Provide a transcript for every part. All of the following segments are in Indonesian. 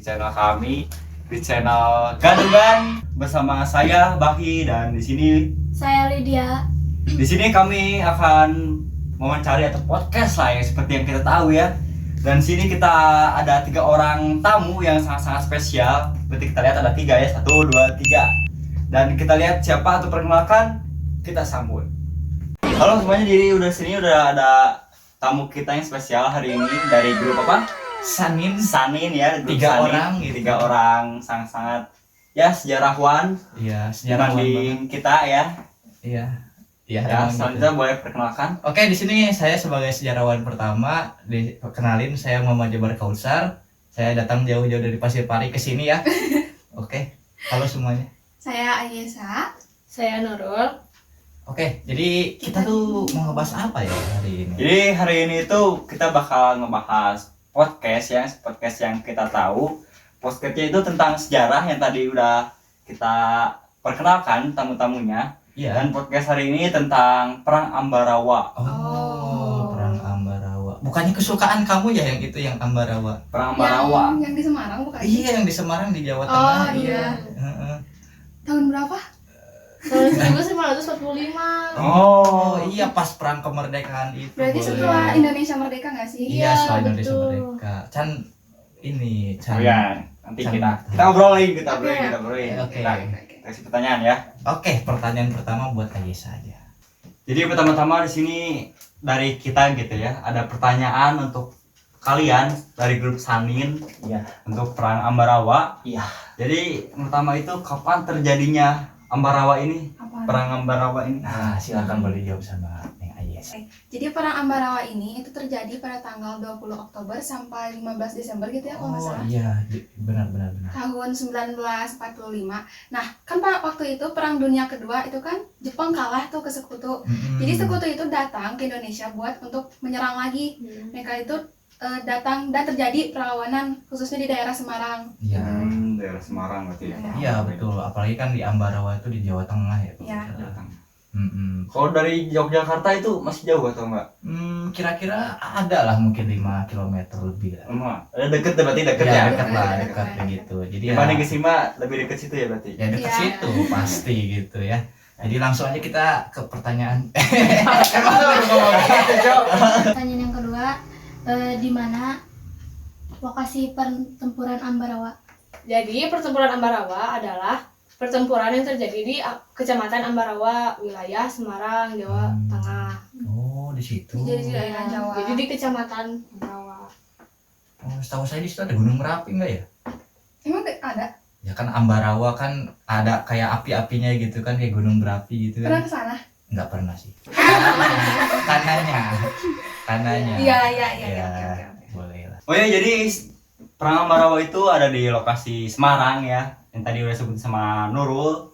channel kami, di channel Gadungan bersama saya Bahi dan di sini Saya Lydia. di sini kami akan mewawancari atau podcast lah ya seperti yang kita tahu ya. Dan sini kita ada 3 orang tamu yang sangat-sangat spesial. Berarti kita lihat ada 3 ya, 1, 2, 3. Dan kita lihat siapa atau perkenalkan, kita sambut. Halo semuanya, jadi sini udah ada tamu kita yang spesial hari ini dari grup apa? Sanin ya, grup 3 Sanin. orang gitu. 3 orang sangat-sangat ya sejarawan. Iya, sejarawan Dibanding kita ya. Iya. Iya, Ya, emang selanjutnya gitu. boleh perkenalkan. Oke, di sini saya sebagai sejarawan pertama, dikenalin saya Muhammad Jabar Kausar. Saya datang jauh-jauh dari Pasir Pari ke sini ya. Oke. Halo semuanya. Saya Ayesa. Saya Nurul. Oke, jadi kita tuh mau ngebahas apa ya hari ini? Jadi hari ini tuh kita bakal ngebahas podcast yang kita tahu. Podcastnya itu tentang sejarah yang tadi udah kita perkenalkan tamu-tamunya. Iya. Dan podcast hari ini tentang Perang Ambarawa. Oh, Perang Ambarawa. Bukannya kesukaan kamu ya yang itu yang Ambarawa? Perang Ambarawa. Yang di Semarang bukan? Iya, yang di Semarang di Jawa Oh, Tengah. iya. Heeh. Tahun berapa? Tahun 1945. Oh iya, pas perang kemerdekaan itu. Berarti boleh. setelah Indonesia merdeka nggak sih? Iya, setelah Iya, Indonesia betul. merdeka. Chan ini Oh ya, nanti Can- kita obrolin, kita Oke. obrolin. Oke. Kita kasih pertanyaan ya. Oke, pertanyaan pertama buat Ayesa aja. Jadi pertama-tama di sini dari kita gitu ya, ada pertanyaan untuk kalian dari grup Sanin. Iya. Untuk Perang Ambarawa. Iya. Jadi pertama itu kapan terjadinya Ambarawa ini? Apa? Perang Ambarawa ini? Nah, silakan boleh jawab sama Neng Ayesa. Jadi Perang Ambarawa ini itu terjadi pada tanggal 20 Oktober sampai 15 Desember gitu ya kalau nggak salah. Iya, benar. Tahun 1945. Nah, kan pada waktu itu Perang Dunia Kedua itu kan Jepang kalah tuh ke sekutu. Jadi sekutu itu datang ke Indonesia buat untuk menyerang lagi. Mereka itu datang dan terjadi perlawanan khususnya di daerah Semarang. Iya. Daerah Semarang berarti ya. Iya, betul. Apalagi kan di Ambarawa itu di Jawa Tengah ya. Iya. Datang. Mm-mm. Kalau dari Yogyakarta itu masih jauh atau enggak? Kira-kira ada lah mungkin 5 km lebih lah. Deket berarti deket ya. Ya, dekat lah, Dekat. dekat begitu. Jadi ya, Dibanding ke Sima lebih deket situ ya berarti. ya dekat Iya. situ pasti gitu ya. Jadi langsung aja kita ke pertanyaan. Pertanyaan yang kedua, di mana lokasi pertempuran Ambarawa? Jadi pertempuran Ambarawa adalah pertempuran yang terjadi di Kecamatan Ambarawa, wilayah Semarang, Jawa Tengah. Oh, di situ. Jadi di daerah Jawa. Jadi di Kecamatan Ambarawa. Oh, setahu saya di situ ada Gunung Merapi enggak ya? Emang ada? Ya kan Ambarawa kan ada kayak api-apinya gitu kan, kayak gunung berapi gitu Pernah kan. ke sana? Enggak pernah sih. Kananya. Iya. Ya, Oke. boleh lah. Oh ya, jadi Perang Ambarawa itu ada di lokasi Semarang ya. Yang tadi udah sebut sama Nurul.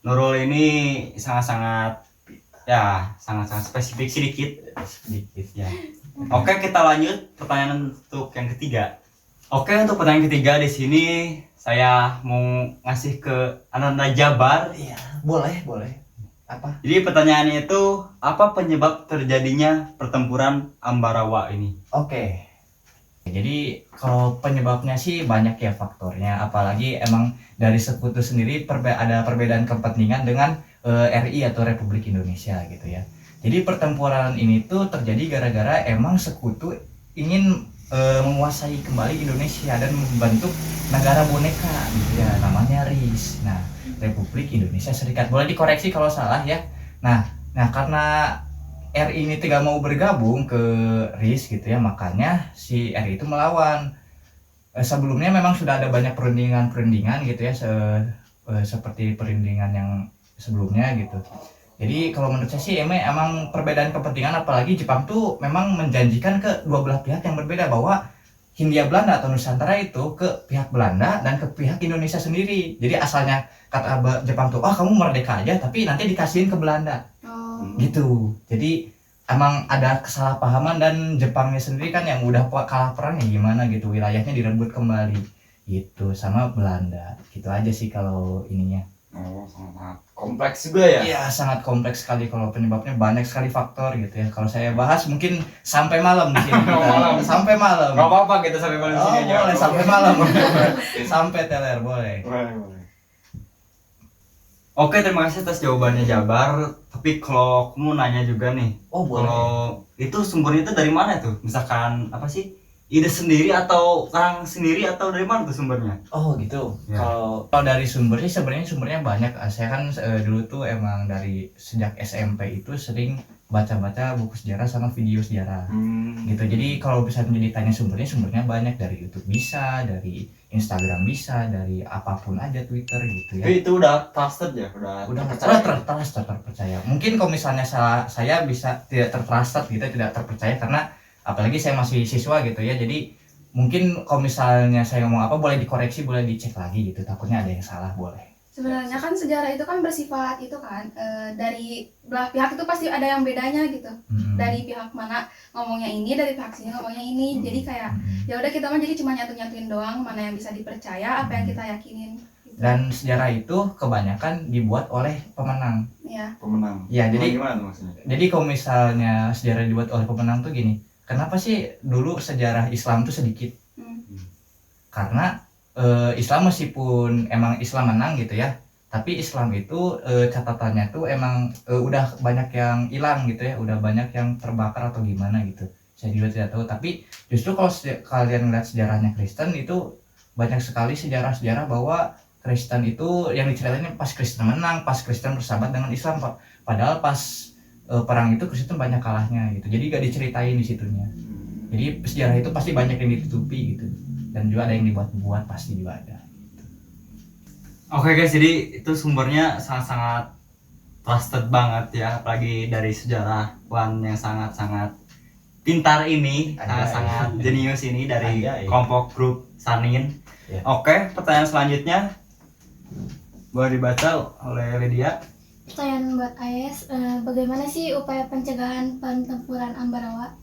Nurul ini sangat-sangat spesifik sedikit ya. Oke, kita lanjut pertanyaan untuk yang ketiga. Oke, untuk pertanyaan ketiga di sini saya mau ngasih ke Ananda Jabar. Iya, boleh. Apa? Jadi pertanyaannya itu, apa penyebab terjadinya pertempuran Ambarawa ini? Oke. Jadi kalau penyebabnya sih banyak ya faktornya, apalagi emang dari sekutu sendiri ada perbedaan kepentingan dengan RI atau Republik Indonesia gitu ya. Jadi pertempuran ini tuh terjadi gara-gara emang sekutu ingin menguasai kembali Indonesia dan membentuk negara boneka gitu ya, namanya RIS. Nah, Republik Indonesia Serikat. Boleh dikoreksi kalau salah ya. Nah karena RI ini tidak mau bergabung ke RIS gitu ya, makanya si RI itu melawan. Sebelumnya memang sudah ada banyak perundingan gitu ya, seperti perundingan yang sebelumnya gitu. Jadi kalau menurut saya sih emang perbedaan kepentingan, apalagi Jepang tuh memang menjanjikan ke dua belah pihak yang berbeda bahwa Hindia Belanda atau Nusantara itu ke pihak Belanda dan ke pihak Indonesia sendiri. Jadi asalnya kata Jepang tuh, kamu merdeka aja tapi nanti dikasihin ke Belanda. Oh. Gitu. Jadi emang ada kesalahpahaman dan Jepangnya sendiri kan yang udah kalah perang ya gimana gitu, wilayahnya direbut kembali gitu sama Belanda. Gitu aja sih kalau ininya. Oh, sangat kompleks juga ya. Iya, sangat kompleks sekali kalau penyebabnya banyak sekali faktor gitu ya. Kalau saya bahas mungkin sampai malam di sini. Malam. Sampai malam. Gak apa-apa kita sampai malam Oh, sini aja. boleh sampai malam. Sampai teler boleh. Boleh. Oke, terima kasih atas jawabannya Jabar. Tapi kalau aku mau nanya juga nih, Oh, kalau itu sumbernya itu dari mana tuh? Misalkan apa sih? Ide sendiri atau orang sendiri atau dari mana tuh sumbernya? Oh gitu. Ya. Kalau dari sumber sih sumbernya banyak. Saya kan dulu tuh emang dari sejak SMP itu sering baca-baca buku sejarah sama video sejarah. Gitu. Jadi kalau bisa ditanya sumbernya banyak, dari YouTube bisa, dari Instagram bisa, dari apapun aja, Twitter gitu ya. Tapi itu udah trusted ya, udah terpercaya. Mungkin kalau misalnya saya bisa tidak tertrusted gitu, tidak terpercaya karena apalagi saya masih siswa gitu ya. Jadi mungkin kalau misalnya saya ngomong apa boleh dikoreksi, boleh dicek lagi gitu. Takutnya ada yang salah, boleh. Sebenarnya kan sejarah itu kan bersifat itu kan dari belah pihak itu pasti ada yang bedanya gitu. Dari pihak mana ngomongnya ini, dari pihak sini ngomongnya ini. Jadi kayak ya udah kita mah jadi cuma nyatuin doang mana yang bisa dipercaya, apa yang kita yakinin. Gitu. Dan sejarah itu kebanyakan dibuat oleh pemenang. Iya. pemenang. Ya, jadi gimana tuh maksudnya? Jadi kalau misalnya sejarah dibuat oleh pemenang tuh gini. Kenapa sih dulu sejarah Islam tuh sedikit? Karena Islam meskipun emang Islam menang gitu ya, tapi Islam itu catatannya tuh emang udah banyak yang hilang gitu ya, udah banyak yang terbakar atau gimana gitu. Saya juga tidak tahu, tapi justru kalau kalian lihat sejarahnya Kristen itu banyak sekali sejarah-sejarah bahwa Kristen itu yang diceritain pas Kristen menang, pas Kristen bersahabat dengan Islam, Pak. Padahal pas perang itu Kristen banyak kalahnya gitu. Jadi gak diceritain di situnya. Jadi sejarah itu pasti banyak yang ditutupi gitu. Dan juga ada yang dibuat-buat, pasti juga ada. Oke guys, jadi itu sumbernya sangat-sangat trusted banget ya, apalagi dari sejarawan yang sangat-sangat pintar ini, sangat jenius ini dari kelompok grup Sanin. Ya. Oke, pertanyaan selanjutnya boleh dibaca oleh Lydia. Pertanyaan buat AES, bagaimana sih upaya pencegahan pertempuran Ambarawa?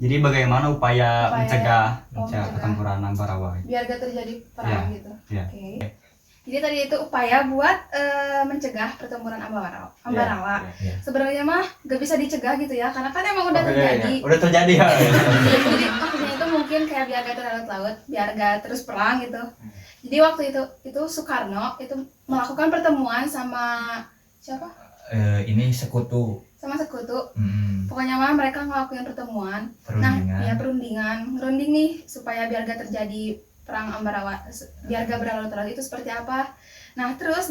Jadi bagaimana upaya mencegah mencegah pertempuran Ambarawa? Biar gak terjadi perang gitu. Iya. Oke. Jadi tadi itu upaya buat mencegah pertempuran Ambarawa. Iya. Sebenarnya mah gak bisa dicegah gitu ya, karena kan emang udah terjadi. Udah terjadi ya. Jadi maksudnya itu mungkin kayak biar gak terlalu biar gak terus perang gitu. Jadi waktu itu Soekarno itu melakukan pertemuan sama siapa? Ini sekutu. Sama sekutu. Pokoknya mah mereka ngelakuin pertemuan. Perundingan. Nah, ya perundingan. Ngerunding nih supaya biar gak terjadi perang Ambarawa, biar gak berlarut-larut itu seperti apa. Nah, terus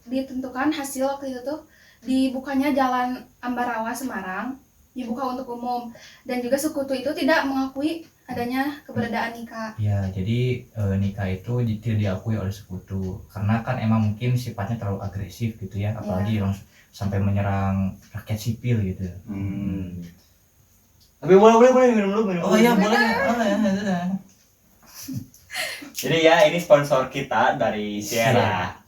ditentukan hasil waktu itu tuh dibukanya jalan Ambarawa Semarang, dibuka untuk umum, dan juga sekutu itu tidak mengakui adanya keberadaan Nika. Ya, jadi nikah itu tidak diakui oleh sekutu karena kan emang mungkin sifatnya terlalu agresif gitu ya, apalagi sampai menyerang rakyat sipil gitu. Tapi boleh minum dulu. Oh iya boleh. Oh ya. Jadi ya ini sponsor kita dari Sierra.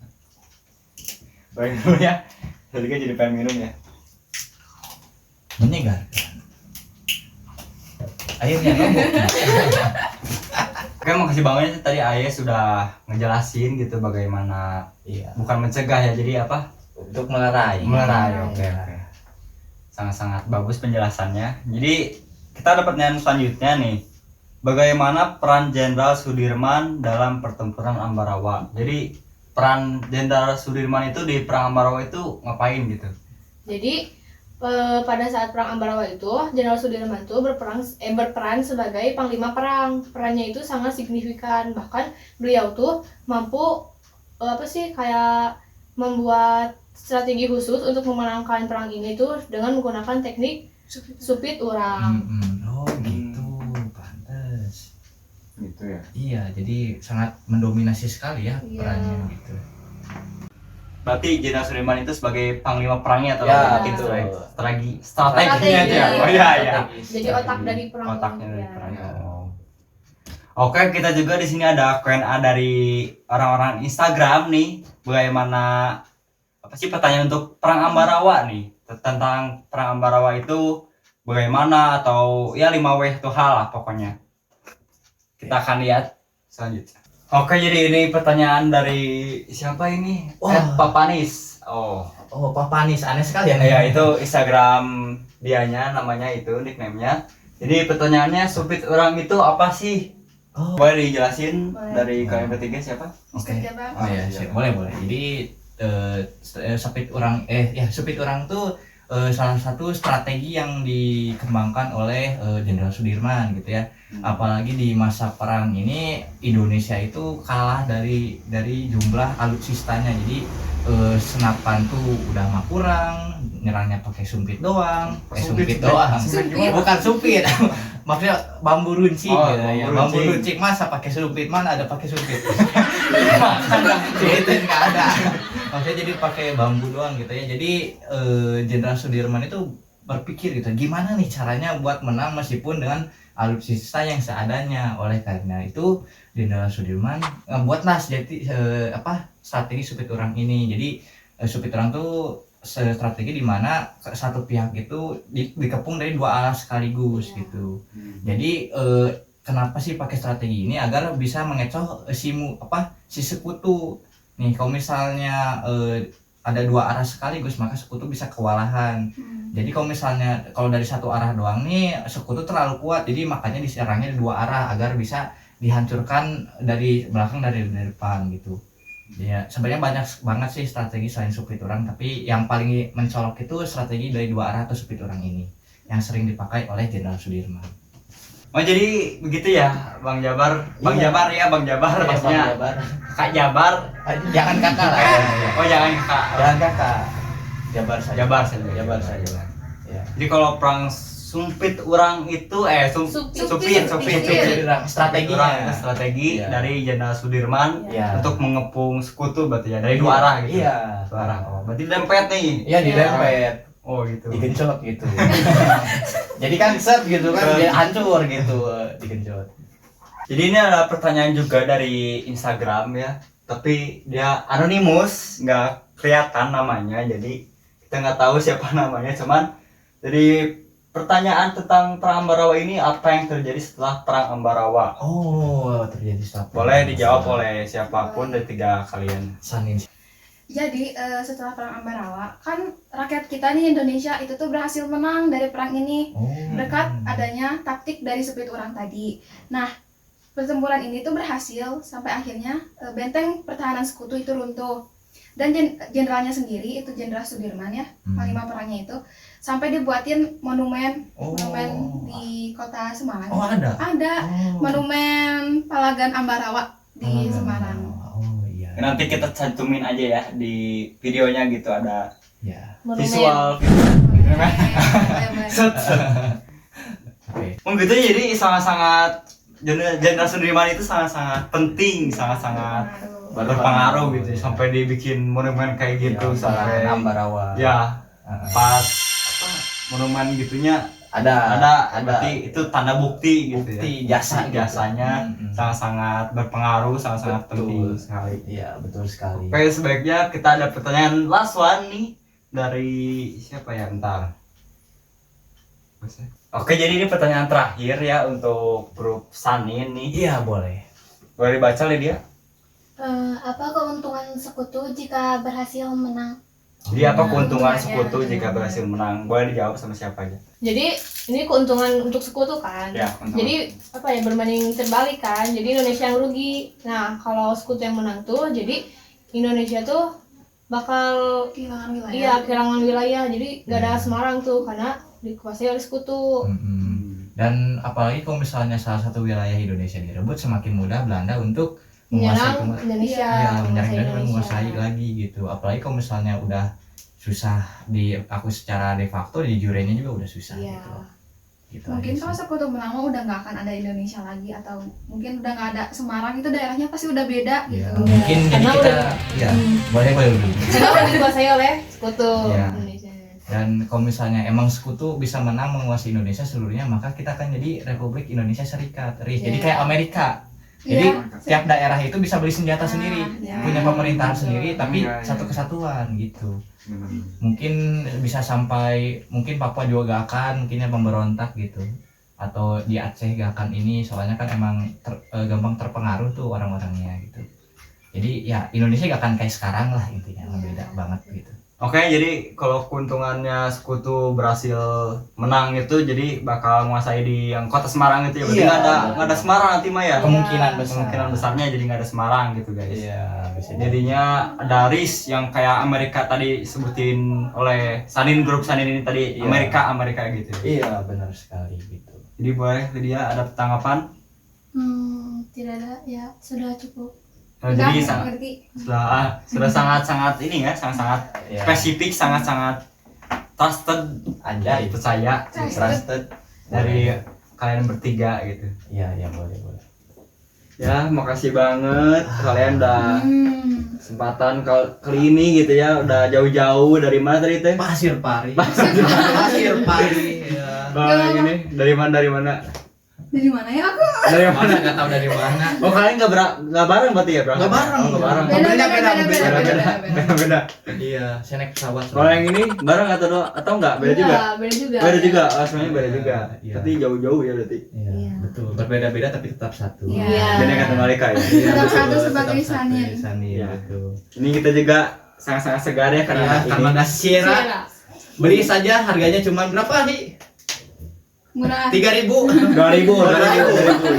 Boleh dulu ya. Saya juga jadi pengen minum ya. Menyegarkan. Akhirnya nombok. Oke, makasih banget tadi Ayah sudah ngejelasin gitu bagaimana bukan mencegah ya, jadi apa? Untuk melerai. Oke. Sangat-sangat bagus penjelasannya. Jadi kita dapat pertanyaan selanjutnya nih. Bagaimana peran Jenderal Sudirman dalam pertempuran Ambarawa? Jadi peran Jenderal Sudirman itu di perang Ambarawa itu ngapain gitu? Jadi pada saat perang Ambarawa itu Jenderal Sudirman itu berperan sebagai panglima perang. Perannya itu sangat signifikan, bahkan beliau tuh mampu kayak membuat strategi khusus untuk memenangkan perang ini tuh dengan menggunakan teknik supit urang. Oh gitu, pantes. Gitu ya. Iya, jadi sangat mendominasi sekali ya Iya. perannya gitu. Berarti Jenderal Sudirman itu sebagai panglima perangnya atau Ya, mungkin gitu. strateginya aja. Oh iya. Jadi otak dari perang. Otaknya dari Ya. perang. Oke, kita juga di sini ada Q&A dari orang-orang Instagram nih. Bagaimana pertanyaan untuk perang Ambarawa nih, tentang perang Ambarawa itu bagaimana atau ya 5W satu hal lah pokoknya. Kita akan lihat selanjutnya. Oke, jadi ini pertanyaan dari siapa ini? Wah. Papanis. Oh. Oh, Papanis, aneh sekali ya. Ya, itu Instagram dianya, namanya itu nickname-nya. Jadi pertanyaannya, supit orang itu apa sih? Oh. Boleh dijelasin Boleh. dari kalian bertiga siapa? Oke. Mister Jabar. Oh ya, boleh. Jadi supit orang tuh salah satu strategi yang dikembangkan oleh Jenderal Sudirman gitu ya. Apalagi di masa perang ini Indonesia itu kalah dari jumlah alutsistanya. Jadi senapan tuh udah mah kurang, nyerangnya pakai sumpit doang. Sumpit Doang. Sumpit. Bukan sumpit. Maksudnya bambu runcing Oh, gitu ya. bambu Bambu runcing. runcing masa pakai sumpit, mana ada pakai sumpit. Sumpit nggak ada. Maksudnya jadi pakai bambu doang gitu ya. Jadi Jenderal Sudirman itu berpikir gitu, gimana nih caranya buat menang meskipun dengan alutsista yang seadanya. Oleh karena itu Jenderal Sudirman buatlah strategi supit orang ini. Jadi supit orang tuh strategi di mana satu pihak itu dikepung dari dua arah sekaligus gitu. Jadi kenapa sih pakai strategi ini agar bisa mengecoh si sekutu. Nih kalau misalnya ada dua arah sekaligus maka sekutu bisa kewalahan. Jadi kalau dari satu arah doang nih sekutu terlalu kuat, jadi makanya diserangnya di dua arah agar bisa dihancurkan dari belakang dari depan gitu. Ya sebenarnya banyak banget sih strategi selain supit orang, tapi yang paling mencolok itu strategi dari dua arah atau supit orang ini yang sering dipakai oleh Jenderal Sudirman. Oh, jadi begitu ya, Bang Jabar. Bang Iya. Jabar ya, Bang Jabar maksudnya. Jabar. Kak Jabar. Jangan kakak lah. Oh, jangan Kak. Jangan kakak. Jabar saja. Jabar saja. Jabar saja. Ya. Jadi kalau perang sumpit orang itu Supit. Strateginya. orang itu strategi Iya. dari Jenderal Sudirman Iya. untuk mengepung sekutu berarti ya, dari dua arah gitu. Iya. Dua arah. Oh, berarti dempet nih. Iya dilempet. Oh, gitu. Digencot gitu. Jadi kan set gitu kan dia hancur gitu, digencot. Jadi ini ada pertanyaan juga dari Instagram ya, tapi dia anonimus, nggak kelihatan namanya, jadi kita nggak tahu siapa namanya. Cuman dari pertanyaan tentang perang Ambarawa ini, apa yang terjadi setelah perang Ambarawa? Oh, terjadi sesuatu. Boleh dijawab oleh siapapun dari tiga kalian. Sanin. Jadi setelah perang Ambarawa kan rakyat kita nih Indonesia itu tuh berhasil menang dari perang ini Oh. berkat adanya taktik dari supit orang tadi. Nah, pertempuran ini tuh berhasil sampai akhirnya benteng pertahanan sekutu itu runtuh. Dan jenderalnya sendiri itu Jenderal Sudirman ya, panglima perangnya itu sampai dibuatin monumen di kota Semarang. Oh, ada. Ada Oh. monumen Palagan Ambarawa di Semarang. Oh iya. Nanti kita cantumin aja ya di videonya gitu, ada Ya. visual. Boleh. Set. Oke. Oh gitu ya, jadi sangat-sangat Jenderal Sudirman itu sangat-sangat penting, sangat-sangat berpengaruh gitu ya, sampai dibikin monumen kayak gitu sampai Ambarawa. ya pas apa, monumen gitunya Ada berarti itu tanda bukti gitu bukti ya. jasa gitu. Jasanya sangat-sangat berpengaruh, sangat-sangat Betul. penting sekali. Iya, betul sekali. Oke, sebaiknya kita ada pertanyaan last one nih dari siapa ya, ntar. Oke, jadi ini pertanyaan terakhir ya untuk grup Sanin nih. Iya, boleh. Boleh dibaca Lydia? Apa keuntungan sekutu jika berhasil menang? Jadi apa keuntungan keuntungannya. sekutu jika berhasil menang? Boleh dijawab sama siapa aja? Jadi ini keuntungan untuk sekutu kan. Ya, keuntungan. Jadi apa ya, berbanding terbalik kan. Jadi Indonesia yang rugi. Nah, kalau sekutu yang menang tuh jadi Indonesia tuh bakal Kehilangan wilayah. iya kehilangan wilayah. Jadi gak ada Semarang tuh karena dikuasai oleh sekutu. Dan apalagi kalau misalnya salah satu wilayah Indonesia direbut, semakin mudah Belanda untuk Menyerang menguasai Indonesia, ya, menyerang dan Indonesia. menguasai lagi gitu. Apalagi kalau misalnya udah susah aku secara de facto, di jurenya juga udah susah Iya. gitu. Gitu Mungkin aja kalau sih. sekutu menang mah udah nggak akan ada Indonesia lagi, atau mungkin udah nggak ada Semarang, itu daerahnya pasti udah beda Ya, gitu. mungkin jadi Karena kita udah- ya boleh dulu. Karena udah dikuasai oleh sekutu Iya. Indonesia. Dan kalau misalnya emang sekutu bisa menang menguasai Indonesia seluruhnya, maka kita akan jadi Republik Indonesia Serikat. Jadi Iya. kayak Amerika. Jadi Iya. tiap daerah itu bisa beli senjata Ah, sendiri, iya. punya pemerintahan sendiri, tapi Iya, iya. satu kesatuan gitu. Mungkin bisa sampai mungkin Papua juga gak akan mungkinnya pemberontak gitu. atau di Aceh gak akan ini, soalnya kan emang gampang terpengaruh tuh orang-orangnya gitu. Jadi ya Indonesia gak akan kayak sekarang lah intinya, beda banget gitu. Oke, jadi kalau keuntungannya sekutu berhasil menang itu jadi bakal menguasai di yang kota Semarang itu ya. Berarti Iya, nggak ada Semarang nanti mah ya. Kemungkinan besar. Kemungkinan besarnya jadi nggak ada Semarang gitu guys. Iya, bisa jadi. Jadinya ada risk yang kayak Amerika tadi sebutin oleh Sanin, grup Sanin ini tadi. Iya. Amerika gitu. Iya, benar sekali gitu. Jadi boleh dia ada tanggapan? Tidak ada, ya sudah cukup. Nah, Udah, jadi ngerti. sudah sangat ini ya, sangat Iya. spesifik, sangat trusted, Anjay. percaya Trusted dari kalian bertiga gitu. Iya, ya boleh. Ya, makasih banget kalian udah kesempatan kali ini gitu ya, udah jauh-jauh dari mana tadi teh? Pasir Pari. Pasir Pari. Ya. Gini, dari mana? Dari mana ya aku? Dari Mana mana? nggak tahu dari mana. Oh, kalian nggak bareng berarti ya, Bro? Nggak bareng. Oh, nggak bareng. Beda. Beda. Iya, saya naik pesawat. Kalau yang ini bareng atau enggak? Beda juga. Beda juga. Beda juga. Oh, sebenarnya beda Iya, juga. iya. Berarti jauh-jauh ya berarti. Iya, Iya. betul. Berbeda-beda tapi tetap satu. Iya. Beda kata mereka ya. Iya, Tetap betul. satu sebagai Tetap satu, Sanin. Sanin, Iya. betul. Ini kita juga sangat-sangat segar ya karena Iya, ini. karena nggak Sierra. Sierra. Beli saja harganya cuma berapa nih? Murah. 3.000. 2.000.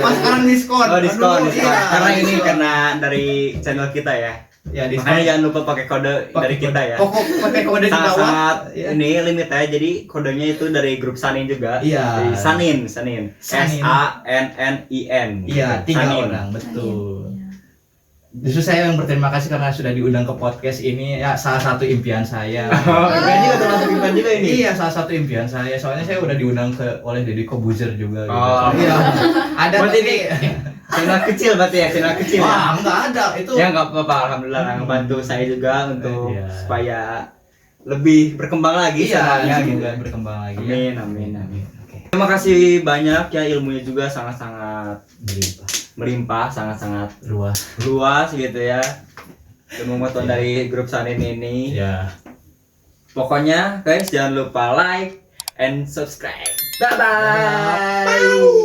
Pas sekarang diskon. Oh, diskon. Aduh, iya. Karena ini karena dari channel kita ya. Ya, diskon. Makanya jangan lupa pakai kode dari kita ya. Pokok pakai kode di bawah. Sangat Iya. ini limit ya. Jadi kodenya itu dari grup Sanin juga. Iya. Dari Sanin. Sanin. SANNIN. Iya, 3 Sanin. orang, betul. Justru saya yang berterima kasih karena sudah diundang ke podcast ini, ya salah satu impian saya. Oh, impian juga termasuk impian juga ini. Iya, salah satu impian saya. Soalnya saya udah diundang oleh Deddy Kobuzer juga. Gitu. Oh. Iya. Ada Berarti tapi channel kecil berarti ya, channel kecil. wah, Ya? enggak ada itu. Ya nggak apa-apa, alhamdulillah ngebantu saya juga untuk Iya. supaya lebih berkembang lagi channelnya Iya, gitu. berkembang lagi. Amin. Oke. Terima kasih banyak ya, ilmunya juga sangat-sangat melimpah, sangat-sangat luas gitu ya. Ilmu pengetahuan dari grup Sanin ini. Ya. Pokoknya guys jangan lupa like and subscribe. Bye bye.